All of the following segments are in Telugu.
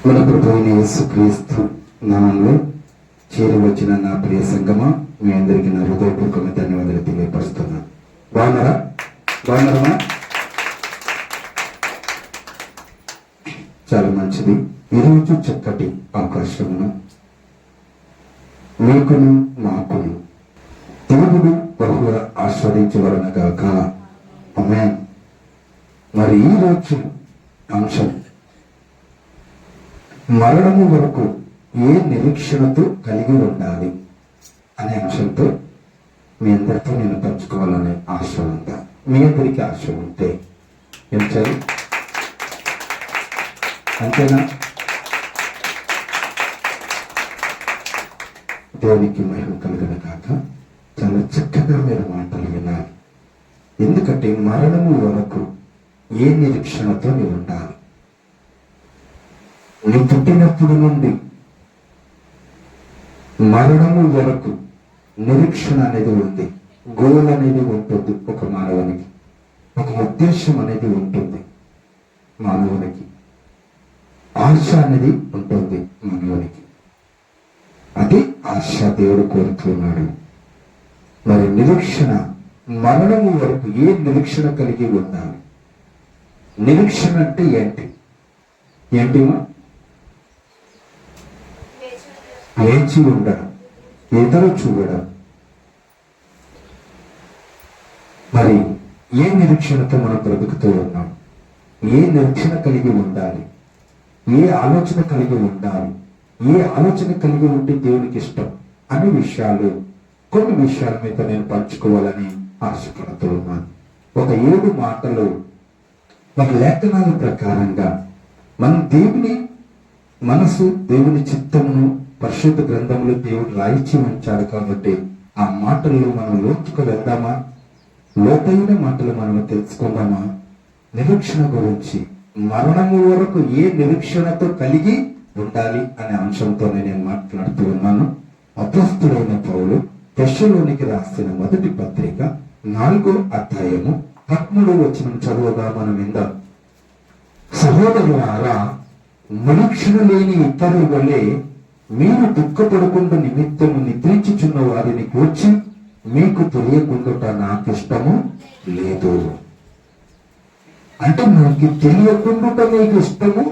మన ప్రభువైన యేసుక్రీస్తు నామములో చేరి వచ్చిన నా ప్రియ సంగమా, మీ అందరికీ నా హృదయపూర్వక ధన్యవాదాలు తెలియపరుస్తున్నాను. బాగున్నారా? చాలా మంచిది. ఈరోజు చక్కటి అవకాశమును మీకును మాకును దేవుడు బహుగా ఆస్వాదించవలనగాక. ఆమేన్. మరి ఈరోజు అంశం మరణము వరకు ఏ నిరీక్షణతో కలిగి ఉండాలి అనే అంశంతో మీ అందరితో నేను పంచుకోవాలనే ఆశ ఉందా? మీ అందరికీ ఆశ ఉంటే ఏం చేయాలి? అంతేనా? దేవునికి మహిమ కలుగున కాక. చాలా చక్కగా మీరు మాటలు వినాలి. ఎందుకంటే మరణము వరకు ఏ నిరీక్షణతో నీవు ఉండాలి? నీ పుట్టినప్పుడు నుండి మరణము వరకు నిరీక్షణ అనేది ఉంది. గోల్ అనేది ఉంటుంది. ఒక మానవునికి ఒక ఉద్దేశం అనేది ఉంటుంది. మానవునికి ఆశ అనేది ఉంటుంది. మానవునికి అది ఆశ దేవుడు కోరుతున్నాడు. మరి నిరీక్షణ మరణము వరకు ఏ నిరీక్షణ కలిగి ఉండాలి? నిరీక్షణ అంటే ఏంటిమా? వేచి ఉండడం, ఎదురు చూడడం. మరి ఏ నిరీక్షణతో మనం బ్రతుకుతూ ఉన్నాం? ఏ నిరీక్షణ కలిగి ఉండాలి? ఏ ఆలోచన కలిగి ఉండాలి? ఏ ఆలోచన కలిగి ఉంటే దేవునికి ఇష్టం అనే విషయాలు, కొన్ని విషయాల మీద నేను పంచుకోవాలని ఆశపడుతూ ఉన్నాను. ఒక 7 మాటలు మన లేఖనాల ప్రకారంగా మనం దేవుని మనసు, దేవుని చిత్తమును పరిశుద్ధ గ్రంథంలో దేవుడు రాయించి ఉంచాడు. కాబట్టి ఆ మాటల్లో మనం లోతుకు వెళ్దామా? లోతైన మాటలు మనం తెలుసుకుందామా? నిరీక్షణ గురించి, మరణము వరకు ఏ నిరీక్షణతో కలిగి ఉండాలి అనే అంశంతోనే నేను మాట్లాడుతూ ఉన్నాను. అపోస్తలుడైన పౌలు తెస్సలోనికి రాసిన మొదటి పత్రిక 4వ అధ్యాయము 13వ వచనం చదువుగా మనం విందాం. సహోదరులారా, నిరీక్షణ లేని ఇతరుల వలె మీరు దుఃఖపడకుండా నిమిత్తము నిద్రించుచున్న వారిని కూర్చి మీకు తెలియకుండా నాకు ఇష్టము లేదు. అంటే నాకు తెలియకుండా మీకు ఇష్టము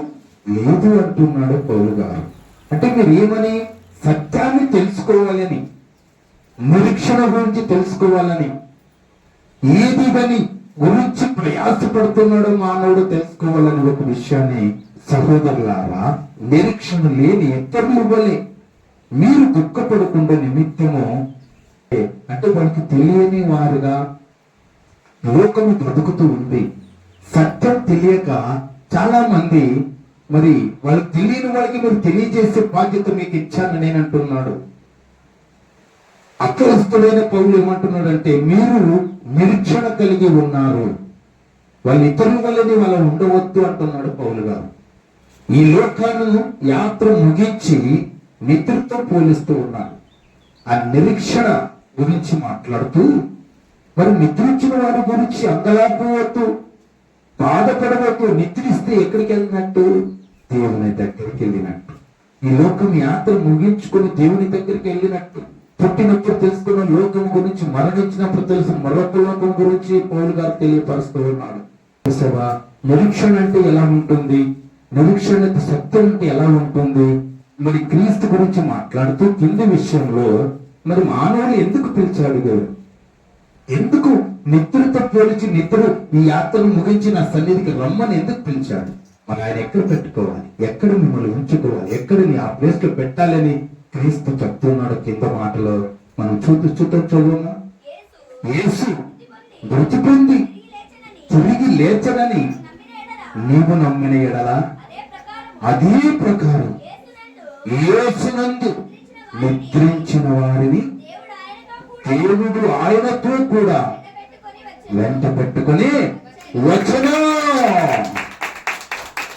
లేదు అంటున్నాడు పౌలు గారు. అంటే మీరు ఏమని? సత్యాన్ని తెలుసుకోవాలని, నిరీక్షణ గురించి తెలుసుకోవాలని, ఏది దాని గురించి ప్రయాసపడుతున్నాడో మానవుడు తెలుసుకోవాలని ఒక విషయాన్ని, సహోదరులారా, నిరీక్షణ లేని ఇతరుల వలె మీరు దుఃఖపడకుండా నిమిత్తము, అంటే వాళ్ళకి తెలియని వారుగా లోకము బ్రతుకుతూ ఉంది. సత్యం తెలియక చాలా మంది, మరి వాళ్ళకి తెలియని వాళ్ళకి మీరు తెలియజేసే బాధ్యత మీకు ఇచ్చాను నేను అంటున్నాడు. అపోస్తలుడైన పౌలు ఏమంటున్నాడంటే, మీరు నిరీక్షణ కలిగి ఉన్నారు, వాళ్ళు ఇతరుల వల్లనే వాళ్ళు ఉండవద్దు అంటున్నాడు పౌలు గారు. ఈ లోకాలను యాత్ర ముగించి నిద్రతో పోలిస్తూ ఉన్నారు. ఆ నిరీక్షణ గురించి మాట్లాడుతూ, మరి నిద్రించిన వారి గురించి అంగలాపవద్దు, బాధపడవద్దు. నిద్రిస్తే ఎక్కడికి వెళ్ళినట్టు? దేవుని దగ్గరికి వెళ్ళినట్టు. ఈ లోకం యాత్ర ముగించుకొని దేవుని దగ్గరికి వెళ్ళినట్టు. పుట్టినప్పుడు తెలుసుకున్న లోకం గురించి, మరణించినప్పుడు తెలిసిన మరొక లోకం గురించి పౌలు గారు తెలియపరుస్తూ ఉన్నాడు. నిరీక్షణ అంటే ఎలా ఉంటుంది? నిరీక్షణ సత్యం అంటే ఎలా ఉంటుంది? మరి క్రీస్తు గురించి మాట్లాడుతూ కింది విషయంలో, మరి మానవులు ఎందుకు పిలిచాడు దేవుడు? ఎందుకు నిద్రతో పోలిచి ఈ యాత్రను ముగించి నా సన్నిధికి రమ్మని ఎందుకు పిలిచాడు? మరి ఆయన ఎక్కడ పెట్టుకోవాలి, ఎక్కడ మిమ్మల్ని ఉంచుకోవాలి, ఎక్కడిని ఆ ప్లేస్ లో పెట్టాలని క్రీస్తు చెప్తున్నాడు. కింద మాటలో మనం చదువుమా? యేసు మృతి పొంది తిరిగి లేచనని నీవు నమ్మిన ఎడలా అదే ప్రకారం యేసునందు నిద్రించిన వారిని దేవుడు ఆయనతో కూడా వెంట పెట్టుకుని వచ్చును.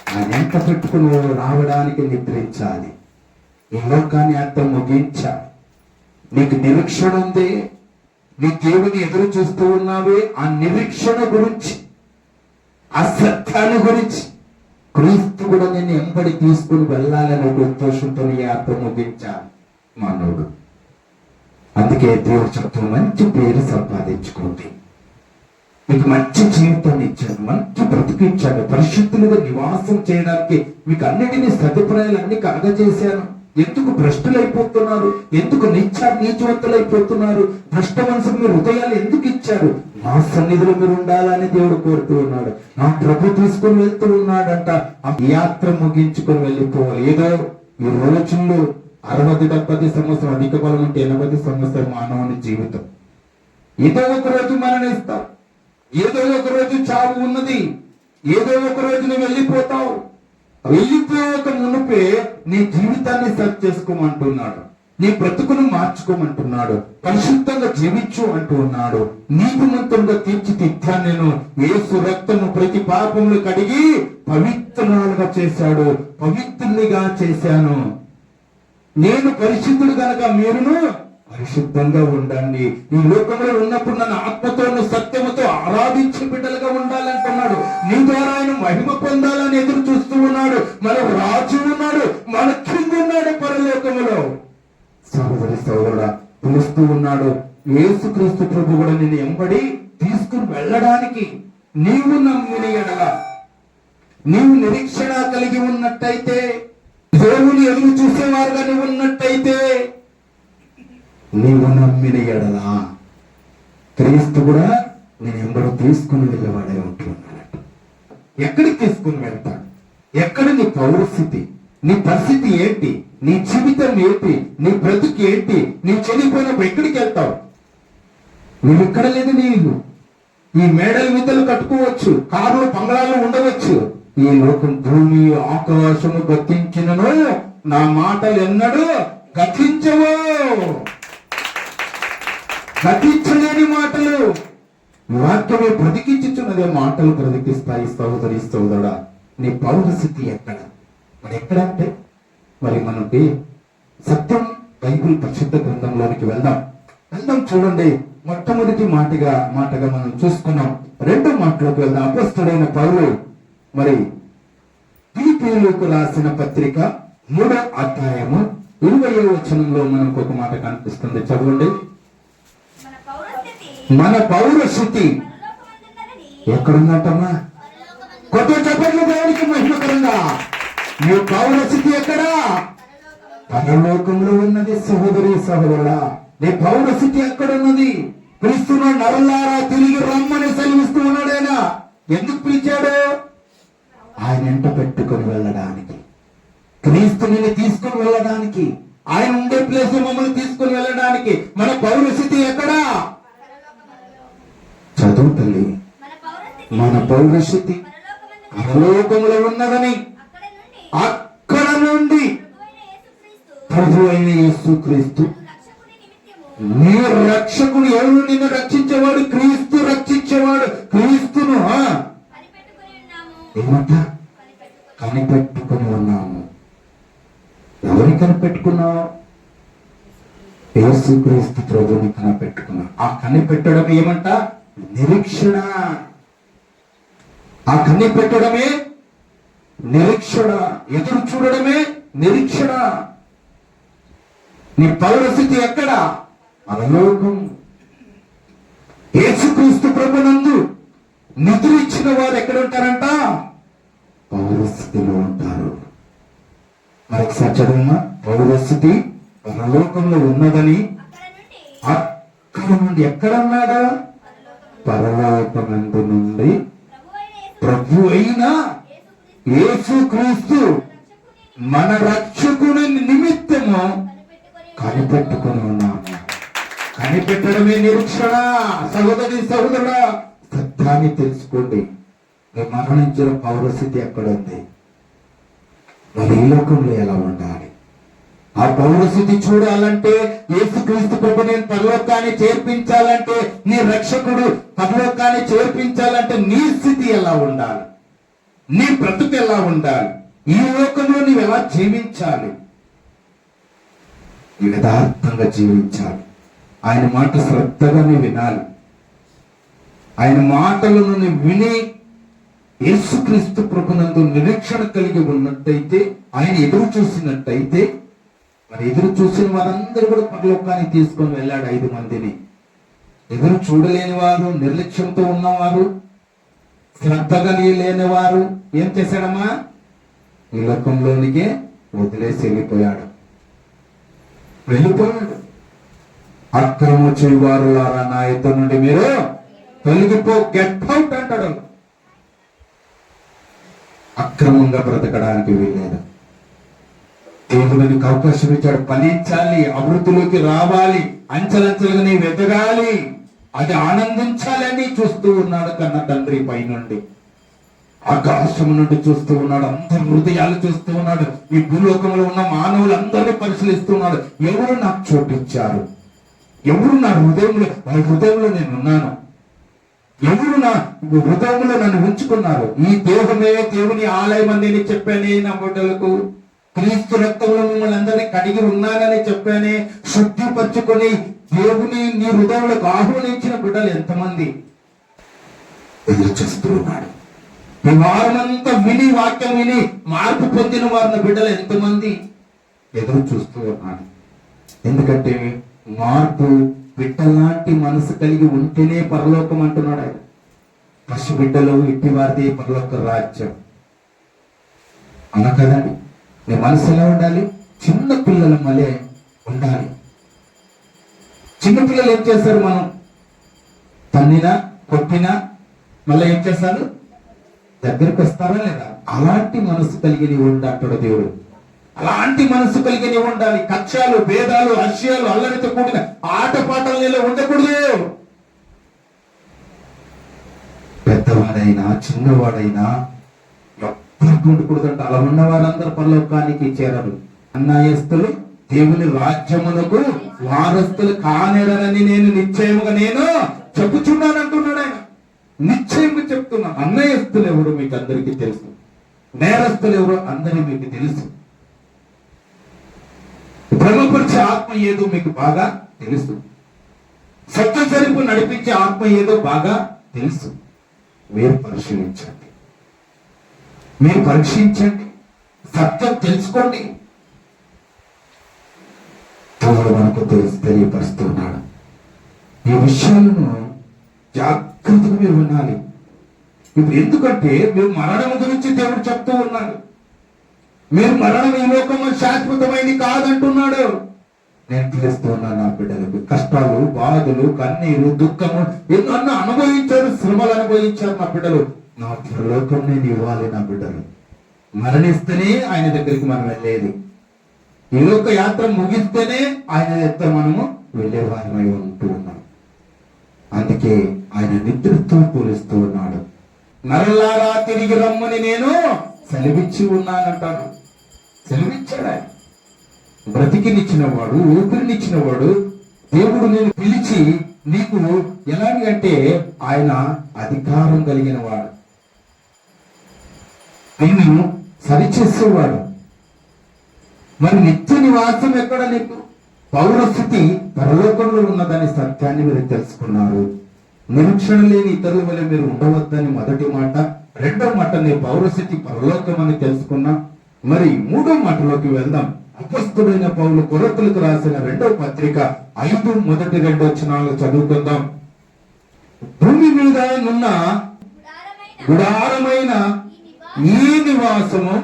ఆయన వెంట పెట్టుకుని రావడానికి నిద్రించాలి. ఈ లోకాన్ని అంత ముగించాలి. నీకు నిరీక్షణ ఉంది, నీ దేవుని ఎదురు చూస్తూ ఉన్నావే, ఆ నిరీక్షణ గురించి, ఆ సత్యాన్ని గురించి క్రీస్తు కూడా నేను ఎంబడి తీసుకుని వెళ్ళాలనే ఒక ఉద్దేశంతో ఈ యాత్ర ముగించాను మానవుడు. అందుకే దేవుడు చెప్తూ మంచి పేరు సంపాదించుకోండి, మీకు మంచి జీవితాన్ని ఇచ్చాడు, మంచి బ్రతుకు ఇచ్చాడు, పరిశుద్ధులుగా నివాసం చేయడానికి మీకు అన్నిటినీ సదుపాయాలన్నీ కలగజేశాను. ఎందుకు భ్రష్టులైపోతున్నారు? ఎందుకు నీచవంతులైపోతున్నారు? భ్రష్ట మనసుకు మీరు హృదయాలు ఎందుకు ఇచ్చారు? నా సన్నిధిలో మీరు ఉండాలని దేవుడు కోరుతూ ఉన్నాడు. నా ప్రభు తీసుకుని వెళ్తూ ఉన్నాడంట. ఆ యాత్ర ముగించుకొని వెళ్ళిపోవాలి. ఏదో ఈ రోజుల్లో 60-70 సంవత్సరం, అధిక బలం ఉంటే 80 సంవత్సరం మానవుని జీవితం. ఏదో ఒక రోజు మరణిస్తాం, ఏదో ఒక రోజు చావు ఉన్నది, ఏదో ఒక రోజు నువ్వు వెళ్ళిపోతావు. వెళ్ళిపోక మునుపే నీ జీవితాన్ని సెట్ చేసుకోమంటున్నాడు, నీ బ్రతుకును మార్చుకోమంటున్నాడు, పరిశుద్ధంగా జీవించు అంటూ ఉన్నాడు. నీతిమంతులుగా తీర్చిదిద్దా నేను యేసు రక్తము ప్రతి పాపములు కడిగి పవిత్రులుగా చేశాడు, పవిత్రునిగా చేశాను. నేను పరిశుద్ధుడు గనక మీరును పరిశుద్ధంగా ఉండండి. ఈ లోకంలో ఉన్నప్పుడు నన్ను ఆత్మతోను సత్యముతో ఆరాధించే బిడ్డలుగా ఉండాలంటున్నాడు. నీ ద్వారా ఆయన మహిమ పొందాలని ఎదురు చూస్తూ ఉన్నాడు. మన రాజు ఉన్నాడు, మన కింగ్ ఉన్నాడు పరలోకములో. సహోదరి సహోదరుడా, పిలుస్తూ ఉన్నాడు. యేసుక్రీస్తు ప్రభు కూడా నిన్ను ఎంబడి తీసుకుని వెళ్ళడానికి నీవు నమ్మిన ఎడల, నీవు నిరీక్షణ కలిగి ఉన్నట్టయితే, దేవుని ఎదురు చూసేవారుగా నువ్వు ఉన్నట్టయితే, నీవు నమ్మిన ఎడలా క్రీస్తు కూడా నేను ఎంబడో తీసుకుని వెళ్ళేవాడే ఉంటున్నాడు. ఎక్కడికి తీసుకుని వెళ్తాడు? ఎక్కడ నీ పౌరస్థితి, నీ పరిస్థితి ఏంటి, నీ జీవితం ఏంటి, నీ బ్రతుకు ఏంటి? నీ చనిపోయినప్పుడు ఎక్కడికి వెళ్తావు? నువ్వు ఇక్కడ లేదు, నీవు ఈ మేడల మిద్దలు కట్టుకోవచ్చు, కార్లు బంగ్లాలు ఉండవచ్చు. ఈ లోకం భూమి ఆకాశము గతించినను నా మాటలు ఎన్నడూ గతించవు. గతించలేని మాటలు, వాక్యమే బ్రతికించుచున్నదే మాటలు బ్రతికిస్తాయి. సహోదరి సహోదరుడా, నీ పౌరస్థితి ఎక్కడ? మరి ఎక్కడంటే మరి మనకి సత్యం బైబిల్ పరిశుద్ధ గ్రంథంలోనికి వెళ్దాం. చూడండి, మొట్టమొదటి మాటగా మనం చూసుకున్నాం. రెండో మాటలోకి వెళ్దాం. అపొస్తలుడైన పౌలు మరి ఫిలిప్పీయులకు రాసిన పత్రిక 3వ అధ్యాయము 20వ వచనంలో మనకు ఒక మాట కనిపిస్తుంది. చదవండి. మన పౌరస్థితి ఎక్కడున్నట్టమ్మా? కొత్త చెప్పట్లు దేవునికి మహిమకరంగా. నీ పౌరస్థితి ఎక్కడా? పరలోకంలో ఉన్నది. సహోదరి సహోదరుడా, నీ పౌరస్థితి ఎక్కడున్నది? క్రీస్తును నరులారా తిరిగి రమ్మని సెలవిస్తూ ఉన్నాడైనా. ఎందుకు పిలిచాడు? ఆయన ఎంట పెట్టుకుని వెళ్ళడానికి, క్రీస్తుని తీసుకుని వెళ్ళడానికి, ఆయన ఉండే ప్లేస్ మమ్మల్ని తీసుకుని వెళ్ళడానికి. మన పౌరస్థితి ఎక్కడా? చదువు తల్లి, మన పౌరస్థితి పరలోకములో ఉన్నదని, అక్కడ నుండి ప్రభు అయిన యేసుక్రీస్తు నీ రక్షకుడు. ఎవరు నిన్ను రక్షించేవాడు? క్రీస్తు రక్షించేవాడు. క్రీస్తును ఏమంట? కనిపెట్టుకుని ఉన్నాము. ఎవరిని కనిపెట్టుకున్నావు? యేసుక్రీస్తు ప్రభుని కనిపెట్టుకున్నావు. ఆ కనిపెట్టడం ఏమంట? నిరీక్షణ. ఆ కనిపెట్టడమే నిరీక్షణ. ఎదురు చూడడమే నిరీక్షణ. నీ పౌరస్థితి ఎక్కడ? పరలోకం. యేసుక్రీస్తు ప్రభునందు నిద్ర ఇచ్చిన వారు ఎక్కడ ఉంటారంట? పౌరస్థితిలో ఉంటారు. మరొకసారి చదువుమా. పౌరస్థితి పరలోకంలో ఉన్నదని, అక్కడ నుండి ఎక్కడన్నాడా? పరలోకమందు నుండి ప్రభు అయిన యేసుక్రీస్తు మన రక్షకుని నిమిత్తము కనిపెట్టుకుని ఉన్నాము. కనిపెట్టడమే నిరీక్షణ. సహోదరి సహోదరుడా, సత్యాన్ని తెలుసుకోండి. మరణించిన పౌరస్థితి ఎక్కడ ఉంది? మరి ఈ లోకంలో ఎలా ఉండాలి? ఆ పౌరస్థితి చూడాలంటే, యేసుక్రీస్తు ప్రభు నేను పరలోకాన్ని చేర్పించాలంటే, నీ రక్షకుడు పరలోకాన్ని చేర్పించాలంటే నీ స్థితి ఎలా ఉండాలి? నీ బ్రతుకు ఎలా ఉండాలి? ఈ లోకంలో నీవు ఎలా జీవించాలి? యథార్థంగా జీవించాలి. ఆయన మాట శ్రద్ధగా వినాలి. ఆయన మాటలను విని యేసుక్రీస్తు ప్రభునందు నిరీక్షణ కలిగి ఉన్నట్టయితే, ఆయన ఎదురు చూసినట్టయితే, మరి ఎదురు చూసిన వారందరూ కూడా పరలోకానికి తీసుకొని వెళ్ళాడు 5 మందిని. ఎదురు చూడలేని వారు, నిర్లక్ష్యంతో ఉన్నవారు, శ్రద్ధగా లేని వారు ఏం చేశాడమ్మా? ఈ లోకంలోనికే వదిలేసి వెళ్ళిపోయాడు. అక్రమ చేయువారులారా నా యుద్ధ నుండి మీరు తొలగిపో, గెట్ అవుట్ అంటాడు. అక్రమంగా బ్రతకడానికి వీలేదు. దేవునికి అవకాశం ఇచ్చాడు. ఫలించాలి, అభివృద్ధిలోకి రావాలి, అంచెలంచెలుగా నీ వెతగాలి, అది ఆనందించాలని చూస్తూ ఉన్నాడు కన్న తండ్రి పైనుండి. ఆకాశం నుండి చూస్తూ ఉన్నాడు, అందరి హృదయాలు చూస్తూ ఉన్నాడు, ఈ భూలోకంలో ఉన్న మానవులందరినీ పరిశీలిస్తున్నాడు. ఎవరు నాకు చోటిచ్చారు? ఎవరు నా హృదయంలో, వారి హృదయంలో నేను ఉన్నాను? ఎవరు నా హృదయంలో నన్ను ఉంచుకున్నారు? ఈ దేహమే దేవుని ఆలయం అని చెప్పానే నా బిడ్డలకు. క్రీస్తు రక్తంలో మిమ్మల్ని అందరినీ కడిగి ఉన్నానని చెప్పానే. శుద్ధిపరచుకొని దేవుని నీ హృదయంలోకి ఆహ్వానించిన బిడ్డలు ఎంతమంది? ఎదురు చేస్తూ ఉన్నాడు. ఈ వారమంతా విని, వాక్యం విని మార్పు పొందిన వారిని బిడ్డలు ఎంతమంది? ఎదురు చూస్తూ ఉన్నాడు. ఎందుకంటే మార్పు బిడ్డలాంటి మనసు కలిగి ఉంటేనే పరలోకం అంటున్నాడు ఆయన. పశు బిడ్డలు ఇట్టి వారిది పరలోక రాజ్యం అన్న కదండి. నీ మనసు ఎలా ఉండాలి? చిన్న పిల్లల మళ్ళీ ఉండాలి. చిన్నపిల్లలు ఏం చేస్తారు? మనం తన్నినా కొట్టినా మళ్ళీ ఏం చేస్తారు? దగ్గరికి వస్తారా లేదా? అలాంటి మనసు కలిగి నీవు ఉండాడు దేవుడు. అలాంటి మనసు కలిగి నీవు ఉండాలి. కక్షాలు, భేదాలు, హర్షాలు, అల్లరితో కూడిన ఆటపాటలు నీలో ఉండకూడదు. పెద్దవాడైనా చిన్నవాడైనా ఎవ్వరికి ఉండకూడదంట. అలా ఉన్న వారందరూ పరలోకానికి చేరరు. అన్యాయస్తులు దేవుని రాజ్యమునకు వారస్తులు కానేరని నేను నిశ్చయముగా నేను చెప్పుచున్నాను అంటున్నాడు ఆయన. నిశ్చయంగా చెప్తున్నా. అన్యాయస్తులు ఎవరు మీకు అందరికీ తెలుసు, నేరస్తులు ఎవరు అందరూ మీకు తెలుసు, భ్రమపరిచే ఆత్మ ఏదో మీకు బాగా తెలుసు, సత్యసరిపు నడిపించే ఆత్మ ఏదో బాగా తెలుసు. మీరు పరీక్షించండి, సత్యం తెలుసుకోండి. దేవుడు మనకు తెలియపరుస్తున్నాడు. ఈ విషయాలను జాగ్రత్తగా మీరు వినాలి. ఇప్పుడు ఎందుకంటే మీరు మరణం గురించి దేవుడు చెప్తూ ఉన్నాడు. మీరు మరణం ఈ లోకంలో శాశ్వతమైంది కాదంటున్నాడు. నేను పిలుస్తూ ఉన్నాను నా బిడ్డలకు. కష్టాలు, బాధలు, కన్నీరు, దుఃఖము ఎన్నో అనుభవించారు, శ్రమలు అనుభవించారు నా బిడ్డలు. నా పరలోకం నేను ఇవ్వాలి. నా బిడ్డలు మరణిస్తేనే ఆయన దగ్గరికి మనం వెళ్ళేది. ఈ లోక యాత్ర ముగిస్తేనే ఆయన దగ్గర మనము వెళ్ళేవారమై ఉంటూ ఉన్నాం. అందుకే ఆయన నిద్రతో పోలిస్తూ ఉన్నాడు. నరలారా తిరిగి రమ్మని నేను సెలవిచ్చి ఉన్నానంటాను. సెలవిచ్చాడు ఆయన. బ్రతికినిచ్చిన వాడు, ఊపిరినిచ్చిన వాడు దేవుడు నేను పిలిచి నీకు ఎలాగంటే ఆయన అధికారం కలిగిన వాడు, నిన్ను సరిచేసేవాడు. మరి నిత్య నివాసం ఎక్కడ? నీకు పౌరస్థితి పరలోకంలో ఉన్నదని సత్యాన్ని మీరు తెలుసుకున్నారు. నిరీక్షణ లేని ఇతరుల వల్ల మీరు ఉండవద్దని మొదటి మాట. రెండవ మాట నీ పౌరస్థితి పరలోకం అని తెలుసుకున్నా. మరి మూడో మాటలోకి వెళ్దాం. అపొస్తలుడైన పౌలు కొరింథీయులకు రాసిన 2వ పత్రిక 5:1-2 వచనాలు చదువుకుందాం. భూమి మీద నున్న గుడారమైన ఈ నివాసము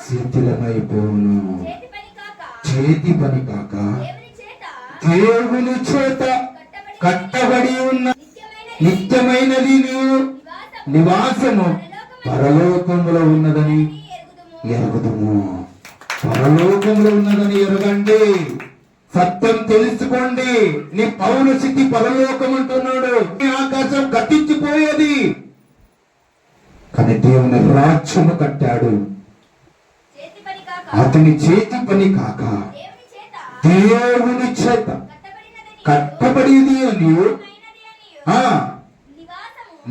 శిథిలమైపోవును, చేతి పని కాక దేవుని చేత కట్టబడి ఉన్న నిత్యమైనది నివాసము పరలోకములో ఉన్నదని ఎరుగుదుము. పరలోకంలో ఉన్నదని ఎరగండి. సత్యం తెలుసుకోండి. నీ పౌరస్థితి పరలోకం అంటున్నాడు. నీ ఆకాశం గతించిపోయేది, కానీ దేవుని రాజ్యము కట్టాడు. అతని చేతి పని కాక దేవుని చేత కట్టబడిది అని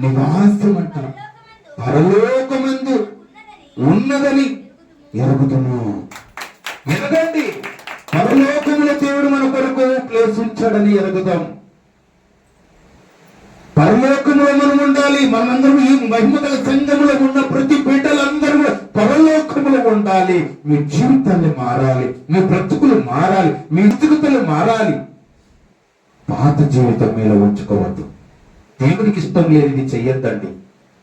నివాసం అంటారు. పరలోకమందు ఉన్నదని ఎరుగుదుము. ఎరగండి. పరలోకములో దేవుడు మన కొరకు ప్లేస్ ఉంచాడని ఎరుగుదాం. పరలోకంలో మనం ఉండాలి. మనందరూ ఈ మహిమగల సంఘములో ఉన్న ప్రతి బిడ్డలందరూ పరలోకములో ఉండాలి. మీ జీవితాలు మారాలి, మీ బ్రతుకులు మారాలి, మీ బ్రతుకులు మారాలి. పాత జీవితం మీద ఉంచుకోవద్దు. దేవునికి ఇష్టం లేనిది చెయ్యొద్దండి.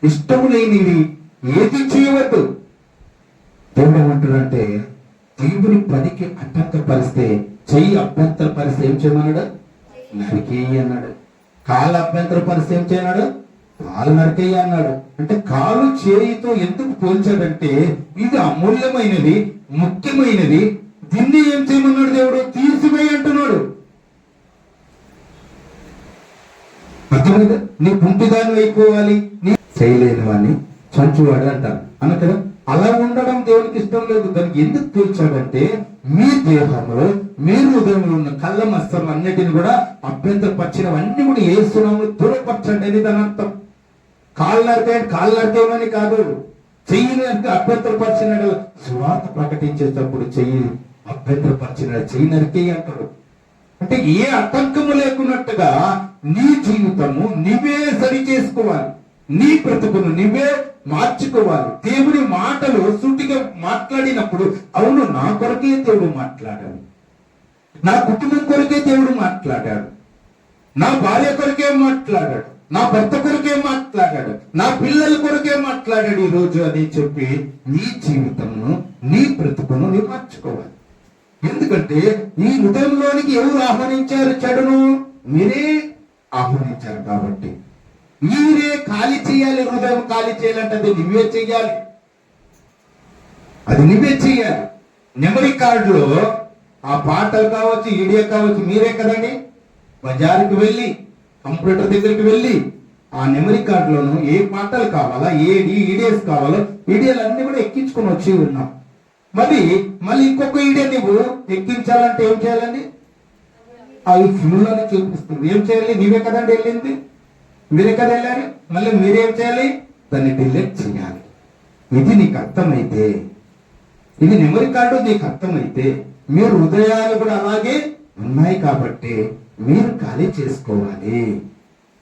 ఇష్టం లేనిది ఏది చేయవద్దు. దేవుడు ఏమంటాడంటే, దేవుని పనికి అభ్యంతరపరిస్తే, చెయ్యి అభ్యంతరపరిస్తే ఏం చేయమన్నాడు? నరికేయి అన్నాడు. కాలు అభ్యంతరపరిస్తే ఏం చేయన్నాడు? కాలు నరికేయి అన్నాడు. అంటే కాలు చేయితో ఎందుకు పోల్చాడంటే, ఇది అమూల్యమైనది, ముఖ్యమైనది. దీన్ని ఏం చేయమన్నాడు దేవుడు? తీసివేయి అంటున్నాడు. అర్థమైందా? నీ కుంటిదాన్ని అయిపోవాలి, నీ చేయలేని వాడిని చంచువాడు అంటారు అన్న కదా. అలా ఉండడం దేవునికి ఇష్టం లేదు. దానికి ఎందుకు తీర్చాడంటే, మీ దేహంలో మీ హృదయంలో ఉన్న కళ్ళ మస్తలు అన్నిటిని కూడా అభ్యంతరపరిచినవన్నీ కూడా ఏసునామములో దూరపరచండి అని దాని అర్థం. కాళ్ళు నరికేయమని కాదు, చెయ్యి అభ్యంతరపరిచినాడు. సువార్త ప్రకటించేటప్పుడు చెయ్యి అభ్యంతరపరిచినాడు, చెయ్యి నరికేయి అంటాడు. అంటే ఏ ఆటంకము లేకున్నట్టుగా నీ జీవితము నీవే సరి చేసుకోవాలి, నీ బ్రతుకును నీవే మార్చుకోవాలి. దేవుడి మాటలు సూటిగా మాట్లాడినప్పుడు, అవును నా కొరకే దేవుడు మాట్లాడాడు, నా కుటుంబం కొరకే దేవుడు మాట్లాడాడు, నా భార్య కొరకే మాట్లాడాడు, నా భర్త కొరకే మాట్లాడాడు, నా పిల్లల కొరకే మాట్లాడాడు ఈ రోజు అని చెప్పి నీ జీవితమును నీ బ్రతుకును నీ మార్చుకోవాలి. ఎందుకంటే ఈ హృదయంలోనికి ఎవరు ఆహ్వానించారు చెడును? మీరే ఆహ్వానించారు. కాబట్టి మీరే ఖాళీ చేయాలి. హృదయం ఖాళీ చేయాలంటే అది నువ్వే చెయ్యాలి, అది నువ్వే చెయ్యాలి. మెమరీ కార్డులో ఆ పాటలు కావచ్చు, ఈడియో కావచ్చు, మీరే కదండి బజారుకి వెళ్ళి కంప్యూటర్ దగ్గరికి వెళ్ళి ఆ మెమరీ కార్డులోను ఏ పాటలు కావాలా, ఈడియోస్ కావాలో ఈడియోలు అన్ని కూడా ఎక్కించుకొని వచ్చి ఉన్నాం. మళ్ళీ ఇంకొక ఈడియో నువ్వు ఎక్కించాలంటే ఏం చేయాలండి? అవి ఫుల్లోనే చూపిస్తుంది. ఏం చేయాలి? నీవే కదండి వెళ్ళింది, మీరే కదా వెళ్ళారు. మళ్ళీ మీరేం చేయాలి? దాన్ని డిలీట్ చేయాలి. ఇది నీకు అర్థమైతే, ఇది మెమరీ కార్డు నీకు అర్థమైతే, మీ హృదయాలు కూడా అలాగే ఉన్నాయి కాబట్టి మీరు ఖాళీ చేసుకోవాలి.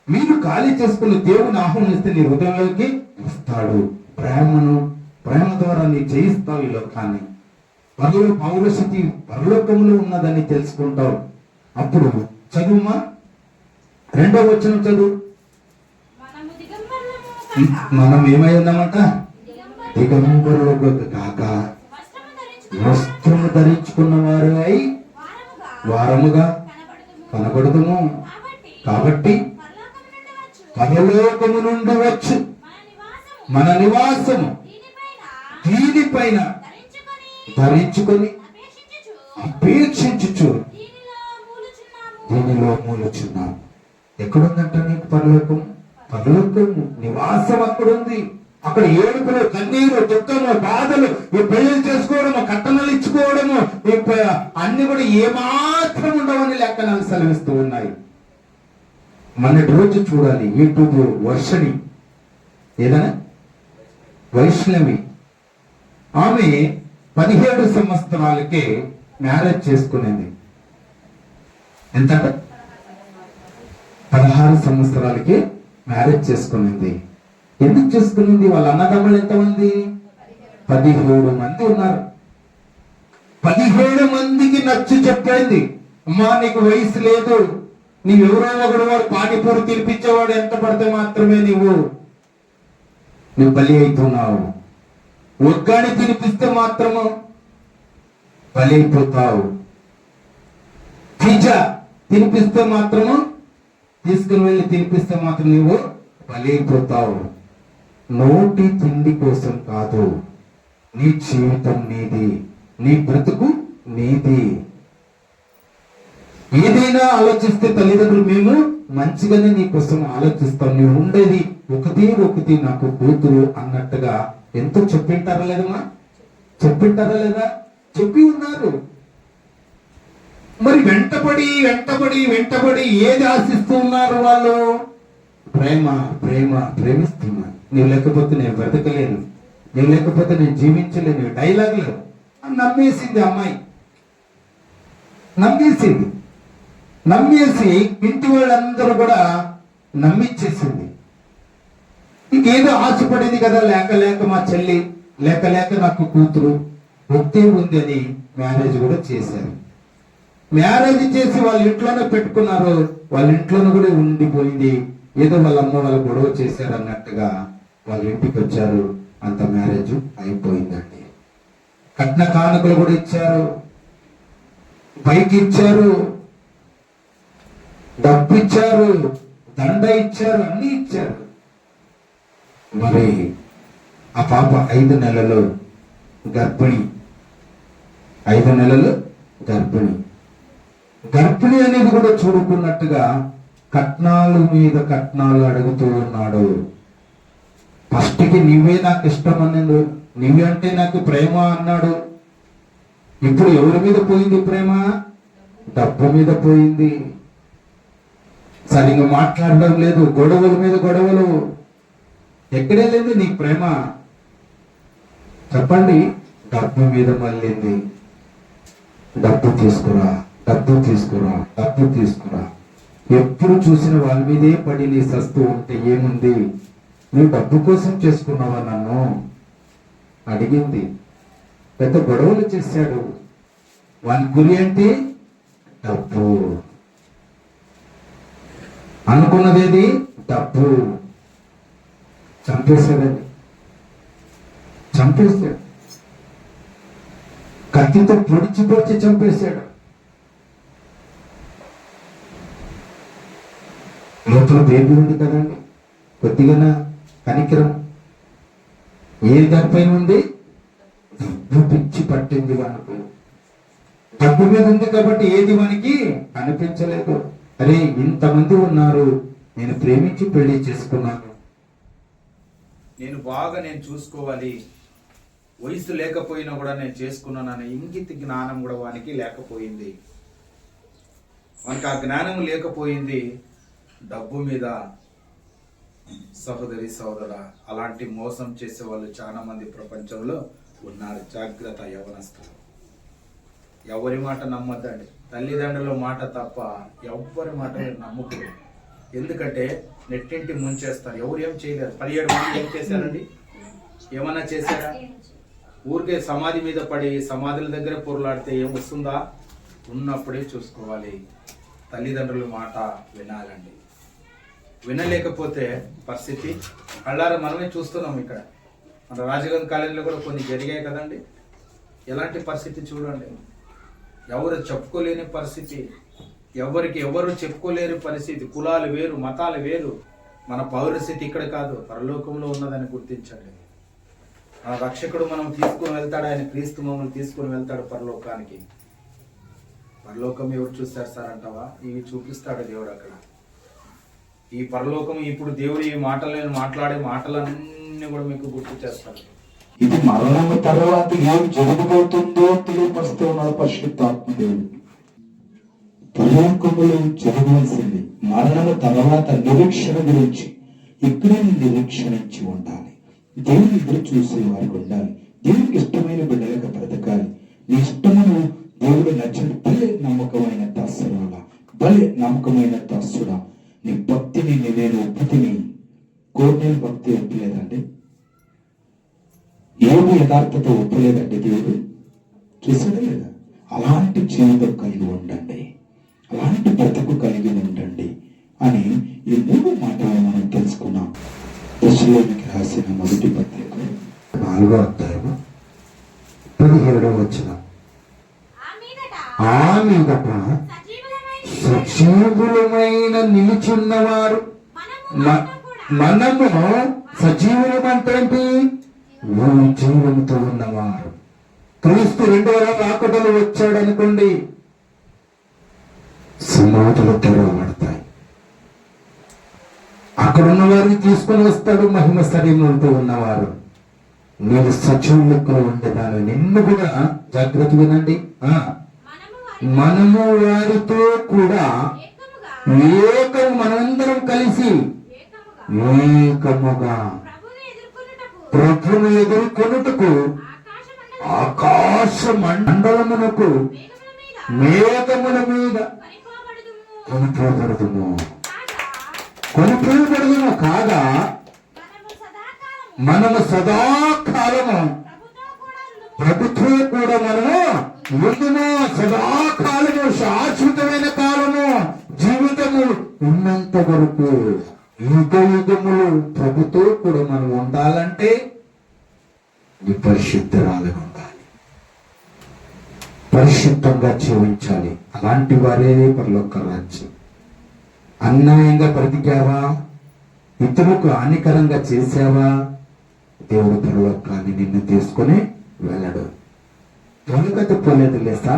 మీరు ఖాళీ చేసుకుని దేవుని ఆహ్వానిస్తే నీ హృదయంలోకి వస్తాడు. ప్రేమ ద్వారా నీ జయిస్తావు ఈ లోకాన్ని. పౌరశక్తి పరలోకంలో ఉన్నదని తెలుసుకుంటావు. అప్పుడు చదువుమా, 2వ వచనం చదువు. మనం ఏమై ఉన్నామంట? దిగంబరులకు కాక వస్త్రము ధరించుకున్న వారు అయి వారముగా కనబడుదుము. కాబట్టి పరలోకము నుండి వచ్చు మన నివాసము దీనిపైన ధరించుకొని అపేక్షించుచు దీనిలో మూలుచున్నాం. ఎక్కడుందంట నీకు పరలోకం? పరలోకము నివాసం అక్కడుంది. అక్కడ ఏడుపులు, కన్నీరు, దుఃఖము, బాధలు, ఈ పెళ్లి చేసుకోవడము, కట్టనలు ఇచ్చుకోవడము, అన్ని కూడా ఏమాత్రం ఉండవని లెక్కనాలు సెలవిస్తూ ఉన్నాయి. మొన్నటి రోజు చూడాలి యూట్యూబ్ వర్షని ఏదైనా వైష్ణవి, ఆమె 17 సంవత్సరాలకే మ్యారేజ్ చేసుకునేది. ఎంత? 16 సంవత్సరాలకి మ్యారేజ్ చేసుకునేది. ఎందుకు చేసుకునేది? వాళ్ళ అన్నదమ్ములు ఎంతమంది? 17 మంది ఉన్నారు. 17 మందికి నచ్చి చెప్పింది, అమ్మా నీకు వయసు లేదు, నీవెవరో ఒకడు వాడు పానీపూరి తినిపించేవాడు ఎంత పడితే మాత్రమే నువ్వు బలి అవుతున్నావు. ఒగ్గాని తినిపిస్తే మాత్రము బలి అయిపోతావు. పిజ్జా తినిపిస్తే మాత్రము, తీసుకుని వెళ్ళి తినిపిస్తే మాత్రం నువ్వు బలి అయిపోతావు. నోటి తిండి కోసం కాదు, నీ జీవితం నీది, నీ బ్రతుకు నీది. ఏదైనా ఆలోచిస్తే తల్లిదండ్రులు మేము మంచిగానే నీ కోసం ఆలోచిస్తాం. నువ్వు ఉండేది ఒకటి నాకు కూతురు అన్నట్టుగా ఎంతో చెప్పింటారా లేదమ్మా? చెప్పింటారా లేదా? చెప్పి ఉన్నారు. మరి వెంటబడి ఏది ఆశిస్తూ ఉన్నారు వాళ్ళు? ప్రేమిస్తున్నారు. నువ్వు లేకపోతే నేను బ్రతకలేను, నువ్వు లేకపోతే నేను జీవించలేను, డైలాగులు నమ్మేసింది అమ్మాయి. నమ్మేసి ఇంటి వాళ్ళందరూ కూడా నమ్మిచ్చేసింది. ఇంకేదో ఆశపడింది కదా, లేక లేక మా చెల్లి, లేక లేక నాకు కూతురు ఒత్తే ఉంది అని మ్యారేజ్ కూడా చేశారు. మ్యారేజ్ చేసి వాళ్ళ ఇంట్లోనే పెట్టుకున్నారు, వాళ్ళ ఇంట్లోనే కూడా ఉండిపోయింది. ఏదో వాళ్ళ అమ్మ వాళ్ళ గొడవ చేశారు అన్నట్టుగా వాళ్ళ ఇంటికి వచ్చారు, అంత మ్యారేజ్ అయిపోయిందండి. కట్న కానుకలు కూడా ఇచ్చారు, బైక్ ఇచ్చారు, డబ్బు ఇచ్చారు, దండ ఇచ్చారు, అన్ని ఇచ్చారు. మరి ఆ పాప 5 నెలలు గర్భిణి. 5 నెలలు గర్భిణి. గర్భిణి అనేది కూడా చూడుకున్నట్టుగా కట్నాలు మీద కట్నాలు అడుగుతూ ఉన్నాడు. ఫస్ట్కి నువ్వే నాకు ఇష్టం అన్నాడు, నువ్వే అంటే నాకు ప్రేమ అన్నాడు. ఇప్పుడు ఎవరి మీద పోయింది ప్రేమ? డబ్బు మీద పోయింది. సరిగ్గా మాట్లాడడం లేదు, గొడవల మీద గొడవలు. ఎక్కడే లేదు నీ ప్రేమ చెప్పండి. డబ్బు మీద మళ్ళింది. డబ్బు తీసుకురా, డబ్బు తీసుకురా, డబ్బు తీసుకురా. ఎప్పుడు చూసిన వాళ్ళ మీదే పడి నీ సస్తూ ఉంటే ఏముంది? నువ్వు డబ్బు కోసం చేసుకున్నావా నన్ను అడిగింది. పెద్ద గొడవలు చేశాడు. వాని గురి అంటే డబ్బు. అనుకున్నదేది డబ్బు. చంపేశాడండి, చంపేశాడు. కత్తితో పొడిచి పొడిచి చంపేశాడు. లోపల బేబీ ఉంది కదండి, కొద్దిగా కనికరం. ఏ దానిపైన ఉంది? డబ్బు పిచ్చి పట్టింది మనకు. డబ్బు మీద ఉంది కాబట్టి ఏది మనకి అనిపించలేదు. అరే ఇంతమంది ఉన్నారు, నేను ప్రేమించి పెళ్లి చేసుకున్నాను, నేను చూసుకోవాలి, వయసు లేకపోయినా కూడా నేను చేసుకున్నానని ఇంగిత జ్ఞానం కూడా వానికి లేకపోయింది. వానికి ఆ జ్ఞానం లేకపోయింది. డబ్బు మీద సహోదరి సహోదర, అలాంటి మోసం చేసే వాళ్ళు చాలా మంది ప్రపంచంలో ఉన్నారు. జాగ్రత్త యవనస్తులు. ఎవరి మాట నమ్మద్దండి. తల్లిదండ్రుల మాట తప్ప ఎవ్వరి మాట నమ్మకూడదు. ఎందుకంటే నెట్టింటి ముంచేస్తారు. ఎవరు ఏం చేయలేరు. 17 మంది ఏం చేశారండి? ఏమన్నా చేశారా? ఊరికే సమాధి మీద పడి సమాధుల దగ్గర పొరలాడితే ఏం వస్తుందా? ఉన్నప్పుడే చూసుకోవాలి. తల్లిదండ్రుల మాట వినాలండి. వినలేకపోతే పరిస్థితి అల్లారా మనమే చూస్తున్నాం. ఇక్కడ మన రాజగంజ్ కాలేజీలో కూడా కొన్ని జరిగాయి కదండి. ఎలాంటి పరిస్థితి చూడండి. ఎవరు చెప్పుకోలేని పరిస్థితి, ఎవరు చెప్పుకోలేని పరిస్థితి. కులాలు వేరు, మతాలు వేరు. మన పౌరస్థితి ఇక్కడ కాదు, పరలోకంలో ఉన్నదని గుర్తించండి. మన రక్షకుడు మనం తీసుకుని వెళ్తాడు. ఆయన క్రీస్తు మమ్మల్ని తీసుకుని వెళ్తాడు పరలోకానికి. పరలోకం ఎవరు చూస్తారు సార్ అంటావా? ఇవి చూపిస్తాడు దేవుడు అక్కడ. ఈ పరలోకం ఇప్పుడు దేవుడు ఈ మాటలను మాట్లాడే మాటలన్నీ కూడా మీకు గుర్తు చేస్తాడు. ఇది మరణం తర్వాత ఏం జరగబోతుందో తెలియపరుస్తూ ఉన్నాడు పరిశుద్ధాత్మ దేవుడు. పరలోకములో జరగవలసింది మరణము తర్వాత నిరీక్షణ గురించి ఇక్కడే నిరీక్షణ ఇచ్చి ఉండాలి. దేవుని ఎదురు చూసే వారికి ఉండాలి. దేవునికి ఇష్టమైన బిడ్డలకు బ్రతకాలి. నీ ఇష్టమును దేవుడు నచ్చిన భలే నమ్మకమైన దాసుడా, భలే నమ్మకమైన దాసుడా, నీ భక్తిని నేను ఒప్పుతిని. కోర్నేలు భక్తి ఒప్పలేదండి, ఏమి యథార్థత ఒప్పలేదండి. దేవుడు చూసాడా లేదా? అలాంటి జీవితం కలిగి ఉండండి, అలాంటి బ్రతుకు కలిగి ఉండండి అని ఈ 3 మాటలు మనం తెలుసుకున్నాం. దశలోనికి రాసిన మొదటి పత్రిక 4వ అధ్యాయము 17వ వచనం. ఆ మీదట సజీవులమైన నిలిచున్నవారు, మనము సజీవులమంటే జీవంతో ఉన్నవారు. క్రీస్తు 2వ రాకడలో వచ్చాడు అనుకోండి, సమాధులు తెరవబడతాయి. అక్కడ ఉన్న వారిని తీసుకొని వస్తాడు. మహిమ శరీరంతో ఉన్నవారు మీరు సజీవులకు ఉండేదాన్ని. నిన్ను కూడా జాగ్రత్త వినండి. మనము వారితో కూడా మనందరం కలిసి ఏకముగా ప్రభువును ఎదుర్కొనుటకు ఆకాశ మండలమునకు మేఘముల మీద కొనుకోబడదుము. కొనిపోబడదుము కాగా మనము సదాకాలము ప్రభుత్వం కూడా మనము ముందుము. సదాకాలము, శాశ్వతమైన కాలము, జీవితము ఉన్నంత వరకు యుగ యుగములు ప్రభుతో కూడా మనం ఉండాలంటే ఈ పరిశుద్ధరాలుగా ఉండాలి, పరిశుద్ధంగా జీవించాలి. అలాంటి వారే పరలోక రాజ్యం. అన్యాయంగా బ్రతికావా, ఇతరులకు హానికరంగా చేసావా, దేవుడు పరలోకాన్ని నిన్ను తీసుకుని వెళ్ళడు. తొలగత పోలేదు లేసా,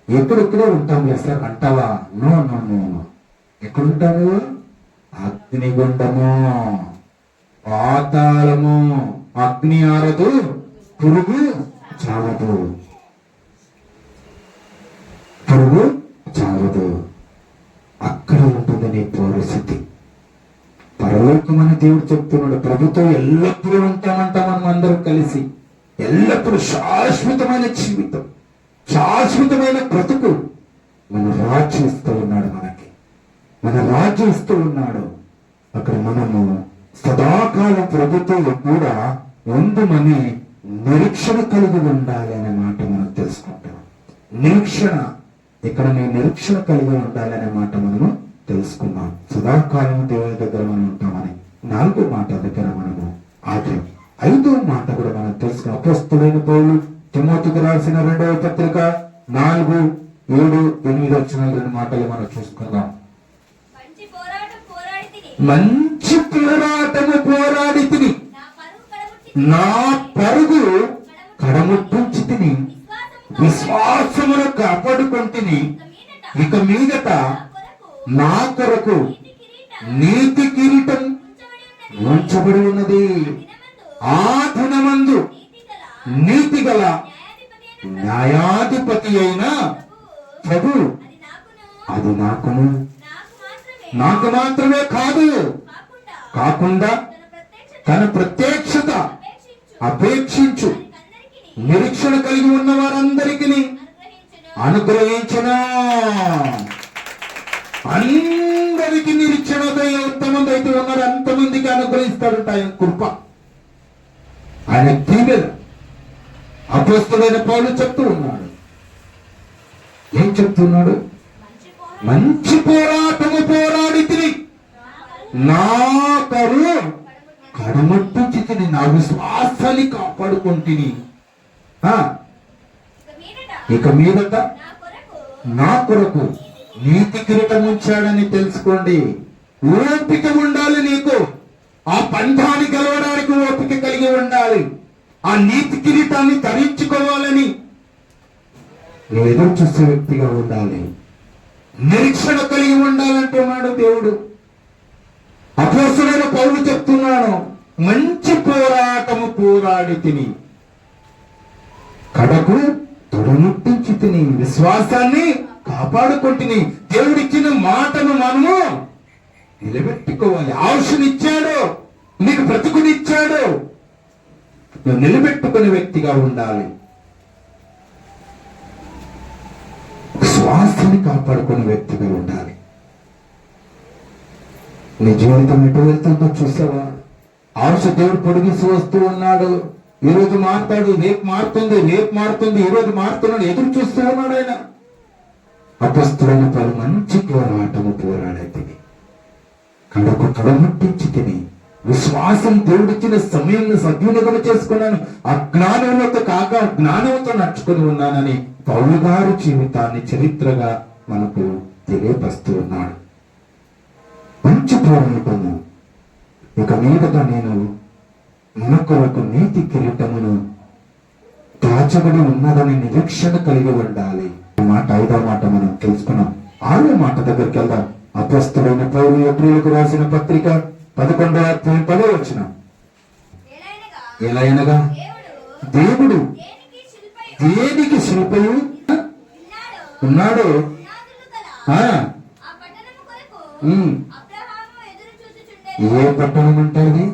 ఎక్కడెక్కడో ఉంటాం లేసా అంటావా? No no no. ఎక్కడుంటావు? అగ్నిగుండము, పాతాళము. అగ్ని ఆరదు, పురుగు చావదు, పురుగు చావదు. అక్కడ ఉంటుంది నీ పరిస్థితి. పరలోకమని దేవుడు చెప్తున్నాడు. ప్రభుత్వం ఎల్లప్పుడూ ఉంటామంట. మనం అందరం కలిసి ఎల్లప్పుడూ శాశ్వతమైన జీవితం, శాశ్వతమైన బ్రతుకు మన రాజ్యం ఇస్తూ ఉన్నాడు. మన రాజ్యం ఇస్తూ ఉన్నాడు. అక్కడ మనము సదాకాలం ప్రభుత్వం కూడా ఉందమని నిరీక్షణ కలిగి ఉండాలి అనే మాట మనం తెలుసుకుంటాం. నిరీక్షణ, ఇక్కడ నీ నిరీక్షణ కలిగి ఉండాలి అనే మాట మనము తెలుసుకున్నాం. సదాకాలం దేవుని దగ్గర మనం ఉంటామని 4వ మాట దగ్గర మనము ఆగాం. 5వ మాట కూడా మనం తెలుసుకున్నాం. అపోస్తలుడైన పౌలు తిమోతికి రాసిన 2వ పత్రిక 4, 7, 8 వచనాలు 2 మాటలు మనం చూసుకుందాం. మంచి పోరాటము పోరాడి తిని, నా పరుగు కడముట్టించి తిని, విశ్వాసమును కాపాడుకుంటుని, ఇక మీదట నా కొరకు నీతి కిరీటం ఉంచబడి ఉన్నది. ఆ దినమందు నీతి గల న్యాయాధిపతి అయిన ప్రభు అది నాకు మాత్రమే కాకుండా తన ప్రత్యక్షత అపేక్షించు నిరీక్షణ కలిగి ఉన్న వారందరికీ అనుగ్రహించిన. అందరికి నిరీక్షణతో ఎంతమంది అయితే ఉన్నారో అంతమందికి అనుగ్రహిస్తాడంట ఆయన కృప, ఆయన దీవెన. అపోస్తలుడైన పౌలు చెప్తూ ఉన్నాడు. ఏం చెప్తున్నాడు? మంచి పోరాటము పోరాడి తిని, నా కరు కడమట్టించి తిని, నా విశ్వాసాన్ని కాపాడుకుంటుని, ఇక మీదట నా కొరకు నీతి కిరీటం ఉంచాడని తెలుసుకోండి. ఓపిక ఉండాలి నీకు. ఆ పంధాన్ని గెలవడానికి ఓపిక కలిగి ఉండాలి. ఆ నీతి కిరీటాన్ని ధరించుకోవాలని నువ్వు ఎదురు చూసే వ్యక్తిగా ఉండాలి. నిరీక్షణ కలిగి ఉండాలంటున్నాడు దేవుడు. అపోస్తలుడైన పౌలు చెప్తున్నాడు, మంచి పోరాటము పోరాడి తిని, కడకు తొడముట్టించి తిని, విశ్వాసాన్ని కాపాడుకుంటుని. దేవుడిచ్చిన మాటను మనము నిలబెట్టుకోవాలి. ఆయుష్నిచ్చాడు, నీకు బ్రతుకునిచ్చాడు, నువ్వు నిలబెట్టుకునే వ్యక్తిగా ఉండాలి. శ్వాసని కాపాడుకునే వ్యక్తిగా ఉండాలి. నీ జీవితం ఎటు వెళ్తుందో చూసావా? ఆయుష దేవుడు పొడిగిసి వస్తూ ఉన్నాడు. ఈ రోజు మారుతాడు, రేపు మారుతుంది, ఈ రోజు మారుతున్నాడు, ఎదురు చూస్తూ ఉన్నాడు ఆయన. అపస్తులైన పలు మంచి పోరాటము పోరాడే తిని, కడకు కడముట్టించి తిని, విశ్వాసం దేవుడిచ్చిన సమయంలో సద్వినియోగం చేసుకున్నాను, అజ్ఞానంతో కాక జ్ఞానంతో నడుచుకుని ఉన్నానని పౌలు గారి జీవితాన్ని చరిత్రగా మనకు తెలియపరుస్తూ ఉన్నాడు. మంచి పోరాటము. ఇక మీదట నేను మన కొరకు నీతి కిరీటమును దాచబడి ఉన్నదని నిరీక్షణ కలిగి ఉండాలి. మాట 5వ మాట మనం తెలుసుకున్నాం. 6వ మాట దగ్గరికి వెళ్దాం. అపోస్తలుడైన పౌలు ఎబ్రీయులకు రాసిన పత్రిక 11వ అధ్యాయం 10వ వచనం. ఎలాగనగా దేవుడు దేనికి శిల్పయు ఉన్నాడో ఏ పట్టణం అంటారు?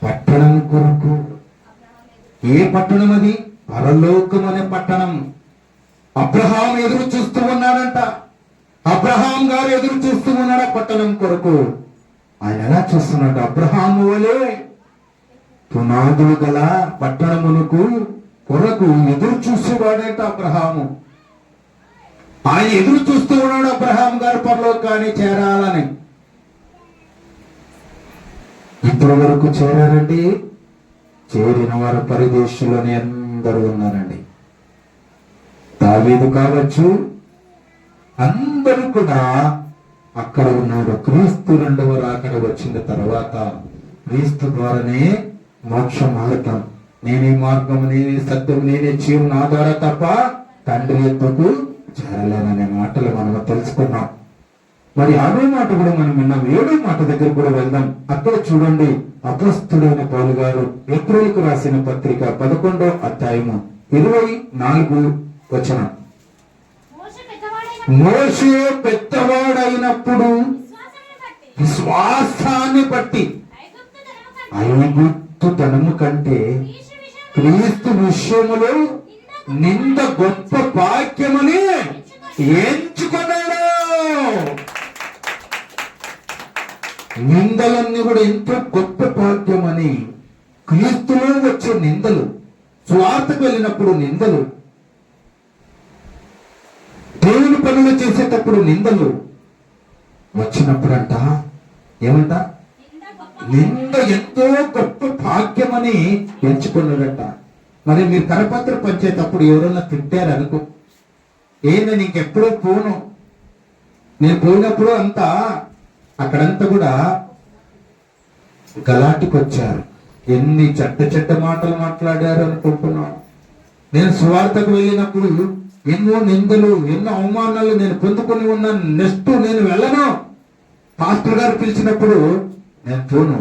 పట్టణం కొరకు. ఏ పట్టణం అది? పరలోకం అనే పట్టణం. అబ్రహాం ఎదురు చూస్తూ ఉన్నాడంట. అబ్రహాం గారు ఎదురు చూస్తూ ఉన్నాడు పట్టణం కొరకు. ఆయన ఎలా చూస్తున్నాడు? అబ్రహాము వలే పునాదులు గల పట్టణమునకు కొరకు ఎదురు చూసేవాడట అబ్రహాము. ఆయన ఎదురు చూస్తూ ఉన్నాడు అబ్రహాం గారు పరలోకాన్ని చేరాలని. ఇప్పటి వరకు చేరారండి. చేరిన వారు పరదేశంలోనే అందరూ ఉన్నారండి. దావీదు కావచ్చు, అందరూ కూడా అక్కడ ఉన్నారు. క్రీస్తు రెండవ రాకడ వచ్చిన తర్వాత క్రీస్తు ద్వారానే మోక్ష మార్గం, నేనే మార్గం, నేనే సత్యం, నేనే జీవం, నా ద్వారా తప్ప తండ్రి యొద్దకు చేరలేననే మాటలు మనం తెలుసుకున్నాం. మరి 6వ మాట కూడా మనం విన్నాం. 7వ మాట దగ్గర కూడా వెళ్దాం. అక్కడ చూడండి, అపొస్తలుడైన పౌలు గారు ఏప్రిల్కు రాసిన పత్రిక 11వ అధ్యాయము 24వ వచనం. మోషే పెద్దవాడైనప్పుడు విశ్వాసాన్ని బట్టి ఐగుప్తు ధనము కంటే క్రీస్తు విషయములో నింద గొప్ప భాగ్యమని ఎంచుకున్నాడు. నిందలన్నీ కూడా ఎంతో గొప్ప భాగ్యమని, క్రీస్తులో వచ్చే నిందలు, స్వార్థకు వెళ్ళినప్పుడు నిందలు, దేవుని పనులు చేసేటప్పుడు నిందలు వచ్చినప్పుడంట ఏమంట? నింద ఎంతో గొప్ప భాగ్యమని ఎంచుకున్నాడట. మరి మీరు కరపత్ర పంచేటప్పుడు ఎవరన్నా తిట్టారనుకో, నేను ఇంకెప్పుడో పోను, నేను పోయినప్పుడు అంతా అక్కడంతా కూడా గలాటికి వచ్చారు. ఎన్ని చెడ్డ మాటలు మాట్లాడారు అనుకుంటున్నాను. నేను సువార్తకు వెళ్ళినప్పుడు ఎన్నో నిందలు, ఎన్నో అవమానాలు నేను పొందుకొని ఉన్నాను. నెక్స్ట్ నేను వెళ్ళను, పాస్టర్ గారు పిలిచినప్పుడు నేను పోను,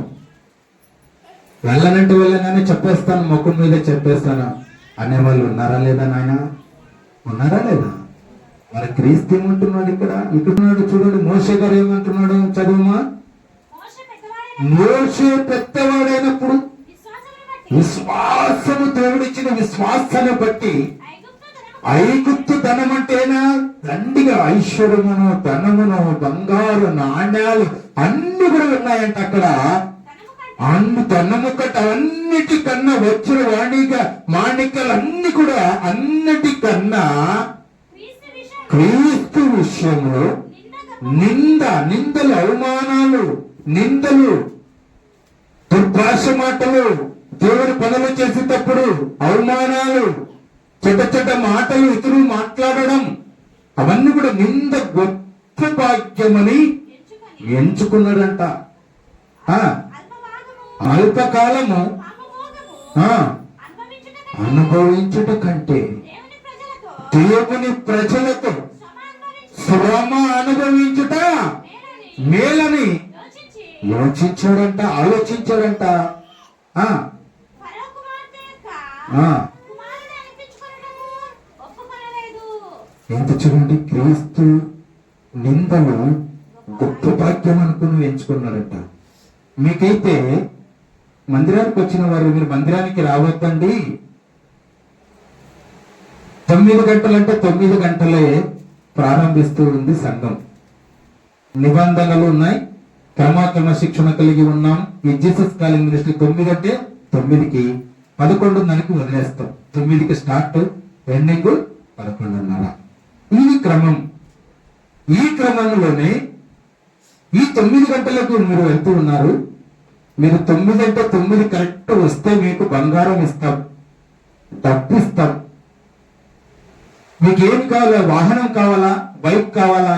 వెళ్ళనంటే వెళ్ళనని చెప్పేస్తాను, ముఖం మీద చెప్పేస్తాను అనేవాళ్ళు ఉన్నారా లేదా నాయన? ఉన్నారా లేదా? మరి క్రీస్తు ఏమంటున్నాడు ఇక్కడున్నాడు చూడండి. మోషే గారు ఏమంటున్నాడు చదువుమా. మోషే పెద్దవాడైనప్పుడు విశ్వాసము, దేవుడిచ్చిన విశ్వాసాన్ని బట్టి ఐగుప్తు ధనం అంటేనా దండిగా ఐశ్వర్యమును, ధనమును, బంగారు నాణ్యాలు అన్ని కూడా ఉన్నాయంట అక్కడ. ధనము కట్ట అన్నిటికన్నా వచ్చిన మాణిక్యాలు అన్ని కూడా అన్నిటికన్నా క్రీస్తు విషయంలో నిందలు, అవమానాలు, నిందలు, దుర్భాష మాటలు, దేవుని పనులు చేసేటప్పుడు అవమానాలు, చెడ్డ మాటలు, ఇతరులు మాట్లాడడం, అవన్నీ కూడా నింద గొప్ప భాగ్యమని ఎంచుకున్నాడంట. అల్పకాలము అనుభవించుట కంటే దేవుని ప్రజలతో శ్రమ అనుభవించుట మేలని యోచించాడంట, ఆలోచించాడంట. ఎంత చూడండి, క్రీస్తు నిందలు గొప్ప భాగ్యం అనుకుని ఎంచుకున్నారంట. మీకైతే మందిరానికి వచ్చిన వారు మీరు మందిరానికి రావద్దండి, 9 గంటలంటే 9 గంటలే ప్రారంభిస్తూ ఉంది సంఘం. నిబంధనలు ఉన్నాయి, క్రమశిక్షణ కలిగి ఉన్నాం. ఈ జీసస్ కాలింగ్ మినిస్ట్రీ 9 అంటే 9కి, 11:30కి వదిలేస్తాం. 9కి స్టార్ట్, ఎండింగ్ 11:30. ఈ క్రమం. ఈ క్రమంలోనే ఈ 9 గంటలకు మీరు వెళ్తూ ఉన్నారు. మీరు 9 అంటే 9 కరెక్ట్ వస్తే మీకు బంగారం ఇస్తాం, డబ్బు ఇస్తాం. మీకు ఏం కావాలా? వాహనం కావాలా, బైక్ కావాలా,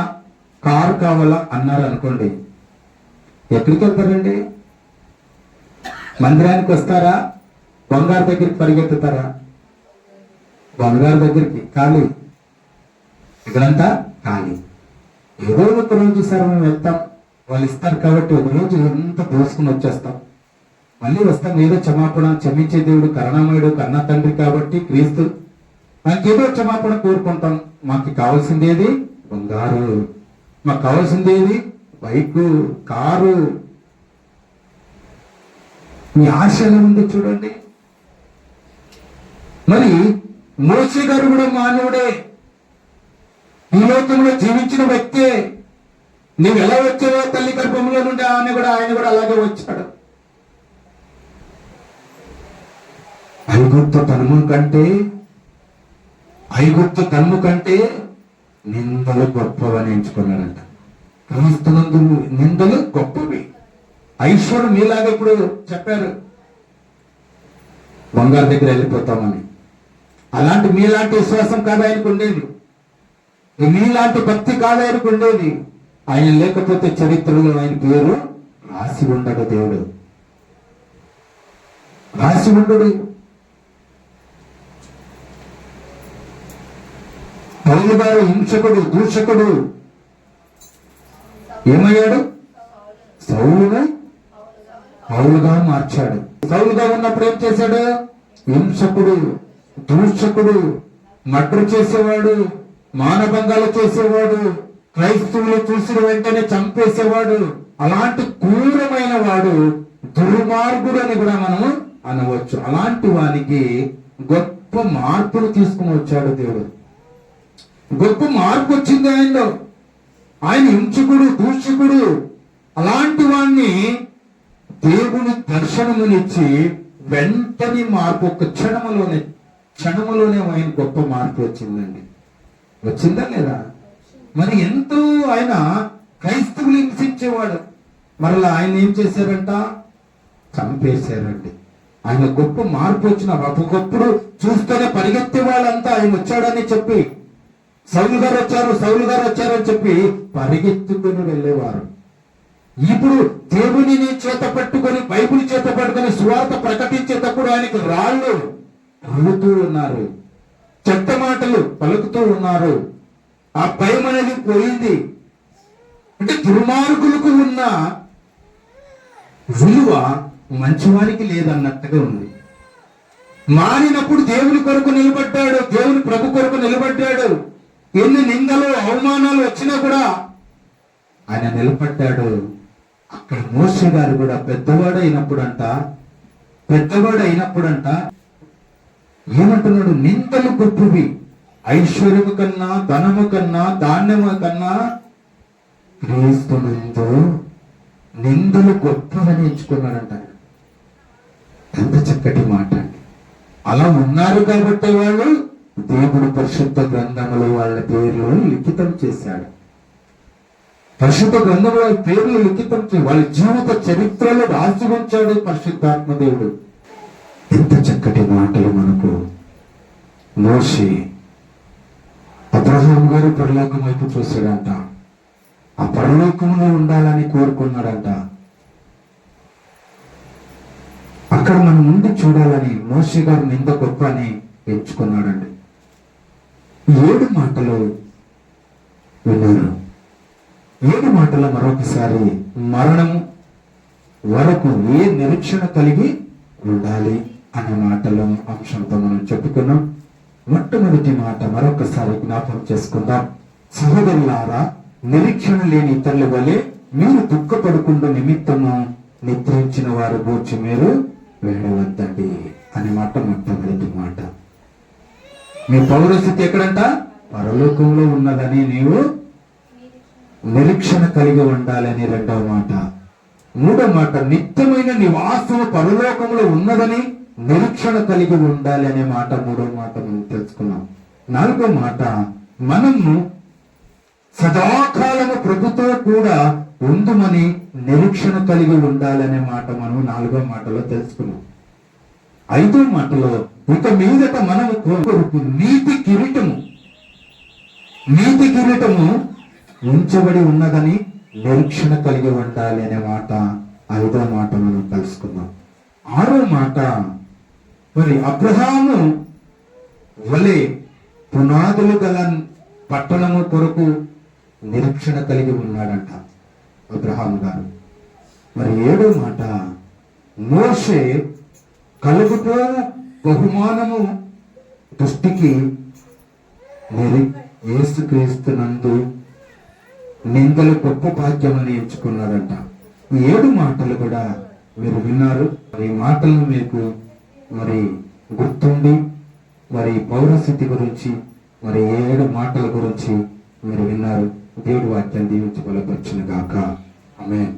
కారు కావాలా అన్నారు అనుకోండి, ఎక్కడికి వెళ్తారండి? మందిరానికి వస్తారా? బంగారు దగ్గరికి పరిగెత్తుతారా? బంగారు దగ్గరికి ఖాళీ, ఇక్కడంతా ఖాళీ. ఏదో ఒక రోజు సార్ మేము వెళ్తాం, వాళ్ళు ఇస్తారు కాబట్టి ఒక రోజు ఎంత దోసుకుని వచ్చేస్తాం, మళ్ళీ వస్తాం. ఏదో క్షమాపణ, క్షమించే దేవుడు, కరుణామయుడు, కన్న తండ్రి కాబట్టి క్రీస్తు, నాకేదో క్షమాపణ కోరుకుంటాం. మాకు కావాల్సింది ఏది? బంగారు. మాకు కావాల్సింది ఏది? Bike, car. మీ ఆశ ఎలా ఉంది చూడండి. మరి మోషే గారు కూడా మానవుడే. ఈ లోకంలో జీవించిన వ్యక్తే. నువ్వు ఎలా వచ్చావో తల్లి గర్భంలో నుండి ఆయన కూడా అలాగే వచ్చాడు. ఐగుప్తు తన్ము కంటే నిందలు గొప్పవని ఎంచుకున్నాడంట. క్రీస్తునందు నిందలు గొప్పవి. ఐశ్వర్యం మీలాగా ఇప్పుడు చెప్పారు బంగారు దగ్గర వెళ్ళిపోతామని. అలాంటి మీలాంటి విశ్వాసం కాదు ఆయనకు ఉండేది, మీలాంటి భక్తి కాదు ఆయనకు ఉండేది. ఆయన లేకపోతే చరిత్రలో ఆయన పేరు రాసి ఉండడు. దేవుడు రాసి ఉండడు. పౌలు గారు హింసకుడు, దూషకుడు ఏమయ్యాడు? పౌలుగా మార్చాడు. సౌలుగా ఉన్నప్పుడు ఏం చేశాడు? హింసకుడు, దూషకుడు, మర్డర్ చేసేవాడు, మానభంగాలు చేసేవాడు, క్రైస్తవులు చూసిన వెంటనే చంపేసేవాడు. అలాంటి క్రూరమైన వాడు, దుర్మార్గుడు అని కూడా మనం అనవచ్చు. అలాంటి వానికి గొప్ప మార్పును తీసుకుని వచ్చాడు దేవుడు. గొప్ప మార్పు వచ్చింది ఆయనలో. ఆయన హింసకుడు, దూషకుడు, అలాంటి వాణ్ణి దేవుని దర్శనమునిచ్చి వెంటనే మార్పు, ఒక క్షణములోనే ఆయన గొప్ప మార్పు వచ్చిందండి. వచ్చిందా లేదా? మరి ఎంతో ఆయన క్రైస్తవులు హింసించేవాడు, మరలా ఆయన ఏం చేశారంట? చంపేశారండి. ఆయన గొప్ప మార్పు వచ్చిన ఒకప్పుడు చూస్తూనే పరిగెత్తే వాళ్ళంతా ఆయన వచ్చాడని చెప్పి, సౌలు గారు వచ్చారని చెప్పి పరిగెత్తుకొని వెళ్ళేవారు. ఇప్పుడు దేవుని చేత పట్టుకొని, బైబిల్ చేత పట్టుకొని సువార్త ప్రకటించేటప్పుడు ఆయనకు రాళ్ళు రులుతూ ఉన్నారు, చెత్త మాటలు పలుకుతూ ఉన్నారు. ఆ భయం అనేది పోయింది. అంటే దుర్మార్గులకు ఉన్న విలువ మంచివారికి లేదన్నట్టుగా ఉంది. మారినప్పుడు దేవుని కొరకు నిలబడ్డాడు, దేవుని ప్రభు కొరకు నిలబడ్డాడు. ఎన్ని నిందలు, అవమానాలు వచ్చినా కూడా ఆయన నిలబడ్డాడు. అక్కడ మోషే గారు కూడా పెద్దవాడు అయినప్పుడంట ఏమంటున్నాడు? నిందలు గొప్పవి, ఐశ్వర్యము కన్నా, ధనము కన్నా, ధాన్యము కన్నా క్రీస్తునందు నిందలు గొప్పవని ఎంచుకున్నాడంట. ఎంత చక్కటి మాట అండి. అలా ఉన్నారు కాబట్టి వాళ్ళు దేవుడు పరిశుద్ధ గ్రంథములో వాళ్ళ పేర్లు లిఖితం చేశాడు. పరిశుద్ధ గ్రంథంలో పేర్లు లిఖితం వాళ్ళ జీవిత చరిత్రలో రాసి ఉంచాడు పరిశుద్ధాత్మ దేవుడు. ఎంత చక్కటి మాటలు మనకు. మోషే అబ్రహాం గారు పరలోకం వైపు చూశాడంట. ఆ పరలోకంలో ఉండాలని కోరుకున్నాడంట. అక్కడ మనం ముందు చూడాలని మోషే గారు నింద గొప్ప అని ఎంచుకున్నాడండి. 7 మాటలు విన్నారు. 7 మాటలు మరొకసారి మరణము వరకు ఏ నిరీక్షణ కలిగి ఉండాలి అనే మాటలు అంశంతో మనం చెప్పుకున్నాం. మొట్టమొదటి మాట మరొకసారి జ్ఞాపకం చేసుకుందాం. సహోదరులారా, నిరీక్షణ లేని ఇతరుల వలె మీరు దుఃఖపడుకుండా నిమిత్తము నిద్రించిన వారు గూర్చి మీరు వేడవద్దండి అనే మాట మొట్టమొదటి మాట. మీ పౌరస్థితి ఎక్కడంట? పరలోకంలో ఉన్నదని నీవు నిరీక్షణ కలిగి ఉండాలని రెండవ మాట. మూడో మాట, నిత్యమైన నివాసము పరలోకంలో ఉన్నదని నిరీక్షణ కలిగి ఉండాలి అనే మాట మూడో మాట మనం తెలుసుకున్నాం. నాలుగో మాట, మనము సదాకాలము ప్రభుతో కూడా ఉందుమని నిరీక్షణ కలిగి ఉండాలనే మాట మనం 4వ మాటలో తెలుసుకున్నాం. 5వ మాటలో, ఇక మీదట మనము కొరకు నీతి కిరీటము ఉంచబడి ఉన్నదని నిరీక్షణ కలిగి ఉండాలి అనే మాట 5వ మాట మనం తెలుసుకున్నాం. 6వ మాట, మరి అబ్రహాము వలె పునాదులు గల పట్టణము కొరకు నిరీక్షణ కలిగి ఉన్నాడంట అబ్రహాం గారు. మరి 7వ మాట, మోషే కలుగుతో బహుమానము దృష్టికి యేసుక్రీస్తునందు నిందలు గొప్ప భాగ్యమని ఎంచుకున్నారంట. ఈ 7 మాటలు కూడా మీరు విన్నారు. మరి మాటలను మీకు మరి గుర్తుండి మరి పౌరస్థితి గురించి మరి 7 మాటల గురించి దేవుడి వాక్యాన్ని దీవించి బలపరచును గాక. ఆమేన్.